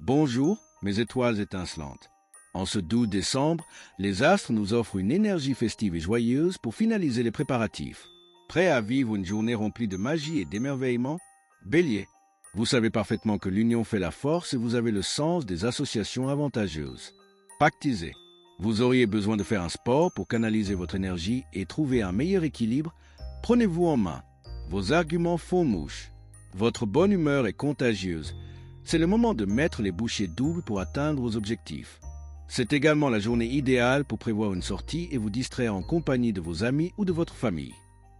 Bonjour, mes étoiles étincelantes. En ce doux décembre, les astres nous offrent une énergie festive et joyeuse pour finaliser les préparatifs. Prêt à vivre une journée remplie de magie et d'émerveillement? Bélier, vous savez parfaitement que l'union fait la force et vous avez le sens des associations avantageuses. Pactisé, vous auriez besoin de faire un sport pour canaliser votre énergie et trouver un meilleur équilibre. Prenez-vous en main. Vos arguments font mouche. Votre bonne humeur est contagieuse. C'est le moment de mettre les bouchées doubles pour atteindre vos objectifs. C'est également la journée idéale pour prévoir une sortie et vous distraire en compagnie de vos amis ou de votre famille.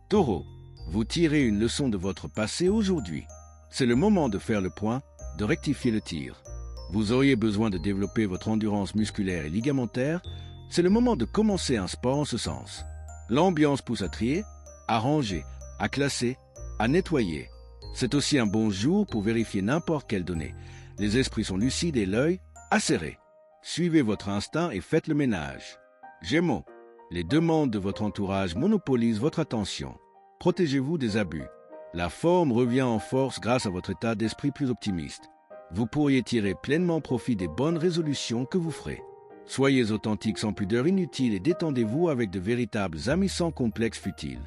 Taureau, vous tirez une leçon de votre passé aujourd'hui. C'est le moment de faire le point, de rectifier le tir. Vous auriez besoin de développer votre endurance musculaire et ligamentaire. C'est le moment de commencer un sport en ce sens. L'ambiance pousse à trier, à ranger, à classer, à nettoyer. C'est aussi un bon jour pour vérifier n'importe quelle donnée. Les esprits sont lucides et l'œil acéré. Suivez votre instinct et faites le ménage. Gémeaux, les demandes de votre entourage monopolisent votre attention. Protégez-vous des abus. La forme revient en force grâce à votre état d'esprit plus optimiste. Vous pourriez tirer pleinement profit des bonnes résolutions que vous ferez. Soyez authentique sans pudeur inutile et détendez-vous avec de véritables amis sans complexe futile.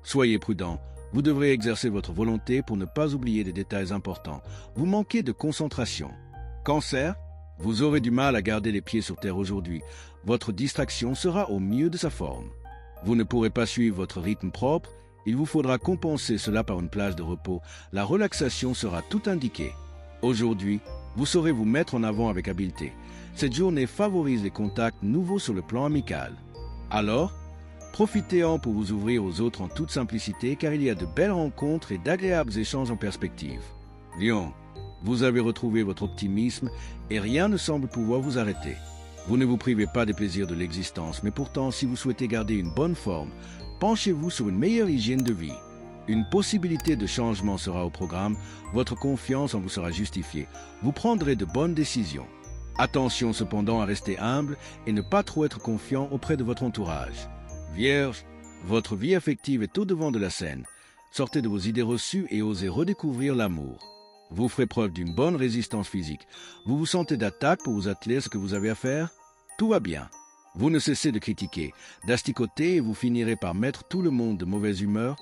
Soyez prudent, vous devrez exercer votre volonté pour ne pas oublier des détails importants. Vous manquez de concentration. Cancer, vous aurez du mal à garder les pieds sur terre aujourd'hui. Votre distraction sera au mieux de sa forme. Vous ne pourrez pas suivre votre rythme propre. Il vous faudra compenser cela par une plage de repos. La relaxation sera tout indiquée. Aujourd'hui, vous saurez vous mettre en avant avec habileté. Cette journée favorise les contacts nouveaux sur le plan amical. Alors, profitez-en pour vous ouvrir aux autres en toute simplicité car il y a de belles rencontres et d'agréables échanges en perspective. Lion, vous avez retrouvé votre optimisme et rien ne semble pouvoir vous arrêter. Vous ne vous privez pas des plaisirs de l'existence, mais pourtant, si vous souhaitez garder une bonne forme, penchez-vous sur une meilleure hygiène de vie. Une possibilité de changement sera au programme, votre confiance en vous sera justifiée. Vous prendrez de bonnes décisions. Attention cependant à rester humble et ne pas trop être confiant auprès de votre entourage. Vierge, votre vie affective est au devant de la scène. Sortez de vos idées reçues et osez redécouvrir l'amour. Vous ferez preuve d'une bonne résistance physique. Vous vous sentez d'attaque pour vous atteler à ce que vous avez à faire? Tout va bien. Vous ne cessez de critiquer, d'asticoter et vous finirez par mettre tout le monde de mauvaise humeur.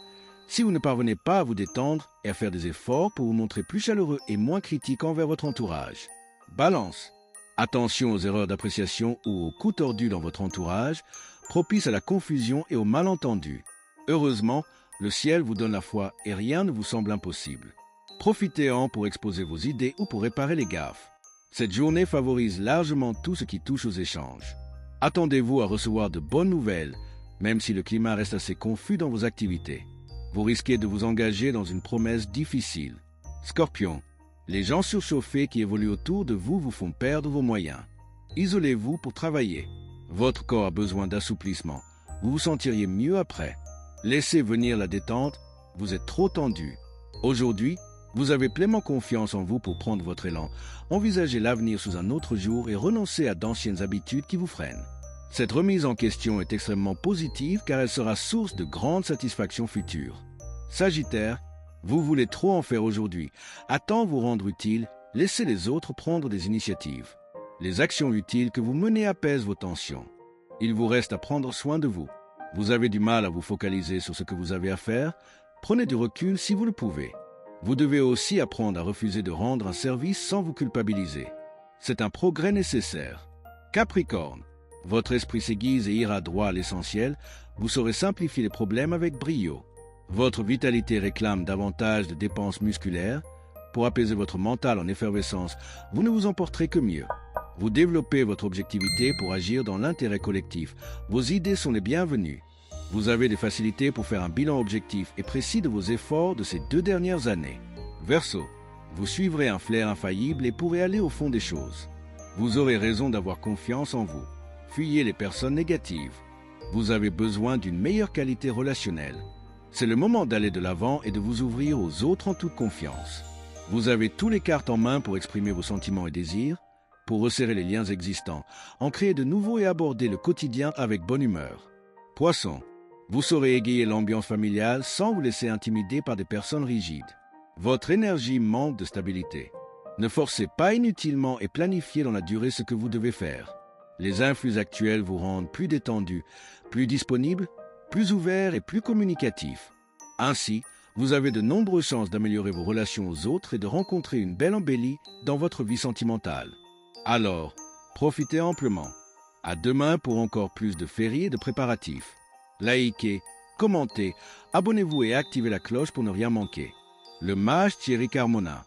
Si vous ne parvenez pas à vous détendre et à faire des efforts pour vous montrer plus chaleureux et moins critique envers votre entourage. Balance. Attention aux erreurs d'appréciation ou aux coups tordus dans votre entourage, propice à la confusion et aux malentendus. Heureusement, le ciel vous donne la foi et rien ne vous semble impossible. Profitez-en pour exposer vos idées ou pour réparer les gaffes. Cette journée favorise largement tout ce qui touche aux échanges. Attendez-vous à recevoir de bonnes nouvelles, même si le climat reste assez confus dans vos activités. Vous risquez de vous engager dans une promesse difficile. Scorpion, les gens surchauffés qui évoluent autour de vous vous font perdre vos moyens. Isolez-vous pour travailler. Votre corps a besoin d'assouplissement. Vous vous sentiriez mieux après. Laissez venir la détente, vous êtes trop tendu. Aujourd'hui, vous avez pleinement confiance en vous pour prendre votre élan. Envisagez l'avenir sous un autre jour et renoncez à d'anciennes habitudes qui vous freinent. Cette remise en question est extrêmement positive car elle sera source de grandes satisfactions futures. Sagittaire, vous voulez trop en faire aujourd'hui. À temps vous rendre utile, laissez les autres prendre des initiatives. Les actions utiles que vous menez apaisent vos tensions. Il vous reste à prendre soin de vous. Vous avez du mal à vous focaliser sur ce que vous avez à faire. Prenez du recul si vous le pouvez. Vous devez aussi apprendre à refuser de rendre un service sans vous culpabiliser. C'est un progrès nécessaire. Capricorne, votre esprit s'aiguise et ira droit à l'essentiel. Vous saurez simplifier les problèmes avec brio. Votre vitalité réclame davantage de dépenses musculaires. Pour apaiser votre mental en effervescence, vous ne vous en porterez que mieux. Vous développez votre objectivité pour agir dans l'intérêt collectif. Vos idées sont les bienvenues. Vous avez des facilités pour faire un bilan objectif et précis de vos efforts de ces 2 dernières années. Verseau, vous suivrez un flair infaillible et pourrez aller au fond des choses. Vous aurez raison d'avoir confiance en vous. Fuyez les personnes négatives. Vous avez besoin d'une meilleure qualité relationnelle. C'est le moment d'aller de l'avant et de vous ouvrir aux autres en toute confiance. Vous avez toutes les cartes en main pour exprimer vos sentiments et désirs, pour resserrer les liens existants, en créer de nouveaux et aborder le quotidien avec bonne humeur. Poisson, vous saurez égayer l'ambiance familiale sans vous laisser intimider par des personnes rigides. Votre énergie manque de stabilité. Ne forcez pas inutilement et planifiez dans la durée ce que vous devez faire. Les influx actuels vous rendent plus détendu, plus disponible, plus ouvert et plus communicatif. Ainsi, vous avez de nombreuses chances d'améliorer vos relations aux autres et de rencontrer une belle embellie dans votre vie sentimentale. Alors, profitez amplement. À demain pour encore plus de féeries et de préparatifs. Likez, commentez, abonnez-vous et activez la cloche pour ne rien manquer. Le mage Thierry Carmona.